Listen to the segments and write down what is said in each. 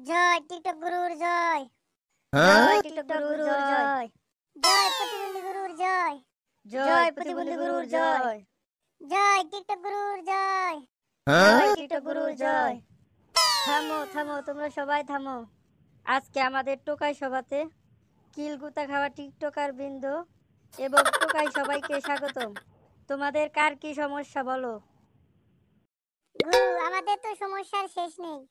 জয় TikTok গুরুর জয়। জয় TikTok গুরুর জয়। জয় প্রতিবন্ধী গুরুর জয়। জয় প্রতিবন্ধী গুরুর জয়। জয় টিকটক গুরুর জয়। জয় টিকটক গুরুর জয়। থামো থামো, তোমরা সবাই থামো। আজকে আমাদের টোকাই সভাতে কিলগুতা খাওয়া টিকটকার বৃন্দ এবং টোকাই সবাইকে স্বাগতম। তোমাদের কার কি সমস্যা বলো? গুরু, আমাদের তো সমস্যার শেষ নেই।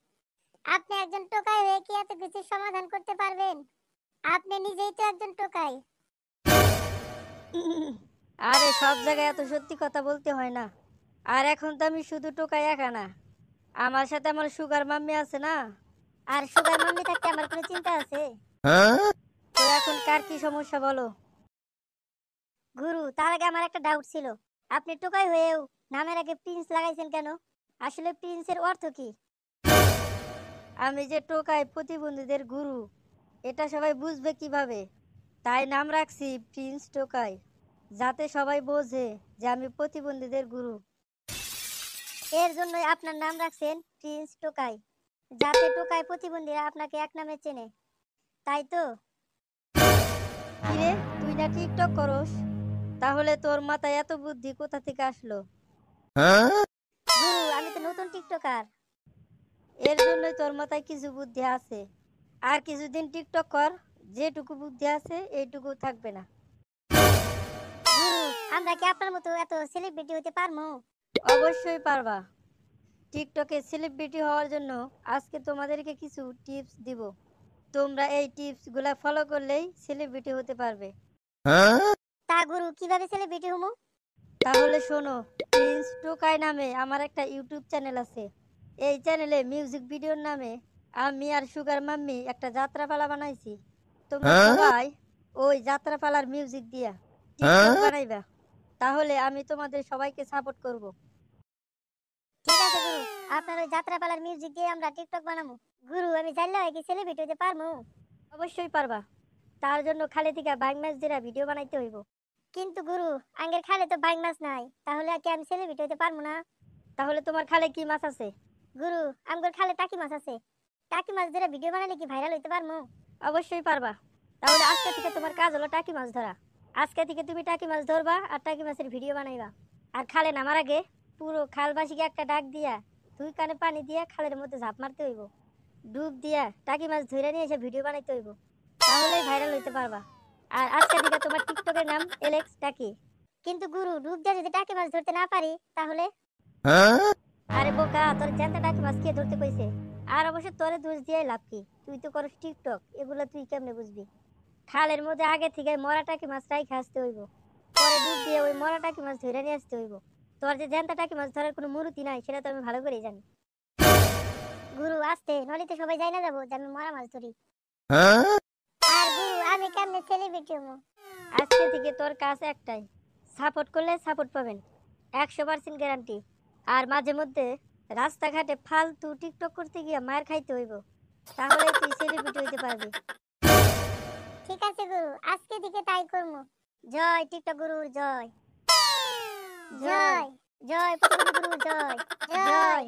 আপনি একজন টোকাই হয়ে কি এত কিছু সমাধান করতে পারবেন? আপনি নিজেই তো একজন টোকাই। আরে সব জায়গায় এত সত্যি কথা বলতে হয় না। আর এখন তো আমি শুধু টোকাই একা না, আমার সাথে আমার সুগার মাম্মি আছে না। আর সুগার মাম্মি থাকতে আমার কোনো চিন্তা আছে? তো এখন কার কি সমস্যা বলো? গুরু, তার আগে আমার একটা ডাউট ছিল। আপনি টোকাই হয়েও নামের আগে প্রিন্স লাগাইছেন কেন? আসলে প্রিন্সের অর্থ কি? আমি যে টোকাই প্রতিবন্ধীদের গুরু, এটা সবাই বুঝবে কিভাবে, তাই নাম রাখছি প্রিন্স টোকাই, যাতে সবাই বোঝে যে আমি প্রতিবন্ধীদের গুরু। এর জন্যই আপনার নাম রাখছেন প্রিন্স টোকাই, যাতে টোকাই প্রতিবন্ধীরা আপনাকে এক নামে চেনে, তাই তো? কিরে, তুই না টিকটক করস? তাহলে তোর মাথায় এত বুদ্ধি কোথা থেকে আসলো? গুরু, আমি তো নতুন টিকটকার। এর জন্যই তোর মাথায় কিছু বুদ্ধি আছে। আর কিছুদিন টিকটক কর, যেটুকু বুদ্ধি আছে এইটুকু থাকবে না। গুরু, আমরা কি আপনার মতো এত সেলিব্রিটি হতে পারবো? অবশ্যই পারবা। টিকটকে সেলিব্রিটি হওয়ার জন্য আজকে তোমাদেরকে কিছু টিপস দিব। তোমরা এই টিপসগুলো ফলো করলেই সেলিব্রিটি হতে পারবে। তা গুরু, কিভাবে সেলিব্রিটি হবো? তাহলে শোনো, প্রিন্স টোকাই নামে আমার একটা ইউটিউব চ্যানেল আছে। এই চ্যানেলে মিউজিক ভিডিওর নামে আমি আর সুগার মাম্মি একটা যাত্রাপালা বানাইছি। তোমরা সবাই ওই যাত্রাপালার মিউজিক দিয়া টিকটক বানাইবা, তাহলে আমি তোমাদের সবাইকে সাপোর্ট করব। ঠিক আছে গুরু, আপনার ওই যাত্রাপালার মিউজিক দিয়ে আমরা টিকটক বানাবো। গুরু, আমি জানলে হয় কি সেলিব্রিটি হতে পারবো? অবশ্যই পারবা। তার জন্য খালি থেকে বাইক ম্যাচ দিয়ে ভিডিও বানাইতে হইব। কিন্তু গুরু, আঙ্গের খালে তো বাইক মাছ নাই, তাহলে কি আমি সেলিব্রিটি হতে পারবো না? তাহলে তোমার খালে কি মাছ আছে? গুরু, আমগর খালে টাকি মাছ আছে। টাকি মাছ ধরে ভিডিও বানালে কি ভাইরাল হইতে পারবো? অবশ্যই পারবা। তাহলে আজকে থেকে তোমার কাজ হলো টাকি মাছ ধরা। আজকে থেকে তুমি টাকি মাছ ধরবা আর টাকি মাছের ভিডিও বানাইবা। আর খালে নামার আগে পুরো খালবাসীকে একটা ডাক দিয়া 2 কানে পানি দিয়া খালের মধ্যে ঝাঁপ মারতে হইব। ডুব দিয়া টাকি মাছ ধরে নিয়ে এসে ভিডিও বানাইতে হইব, তাহলেই ভাইরাল হইতে পারবা। আর আজকে থেকে তোমার টিকটকের নাম এলেক্স টাকি। কিন্তু গুরু, ডুব দিয়ে যদি টাকি মাছ ধরতে না পারি তাহলে? আরে বোকা, তোর জ্যান্ত টাকি মাছ কে ধরতে কইছে? আর অবশ্য তোরে দোষ দিয়ে লাভ কি? তুই তো করস টিকটক, এগুলো তুই কেমনে বুঝবি? খালের মধ্যে আগে থেকে মরা টাকি মাছ রাইখে আসতে হইব, পরে ডুব দিয়ে ওই মরা টাকি মাছ ধরে নিয়ে আসতে হইব। তোর যে জ্যান্ত টাকি মাছ ধরার কোনো মুরুতি নাই সেটা তো আমি ভালো করেই জানি। গুরু, আসতে নলিতে সবাই যাই না যাবো যে আমি মরা মাছ ধরি। আর গুরু, আমি কেমনে সেলিব্রিটি হবো? আজকে থেকে তোর কাজ একটাই, সাপোর্ট করলে সাপোর্ট পাবেন, 100% গ্যারান্টি। আর মাঝে মধ্যে রাস্তাঘাটে ফালতু টিকটক করতে গিয়ে মার খাইতে হইব, তাহলে তুই সেলিব্রিটি হইতে পারবি। ঠিক আছে গুরু, আজকে থেকে তাই করবো। জয় টিকটক গুরুর জয়। জয়। জয় প্রতিবন্ধী গুরুর জয়। জয়।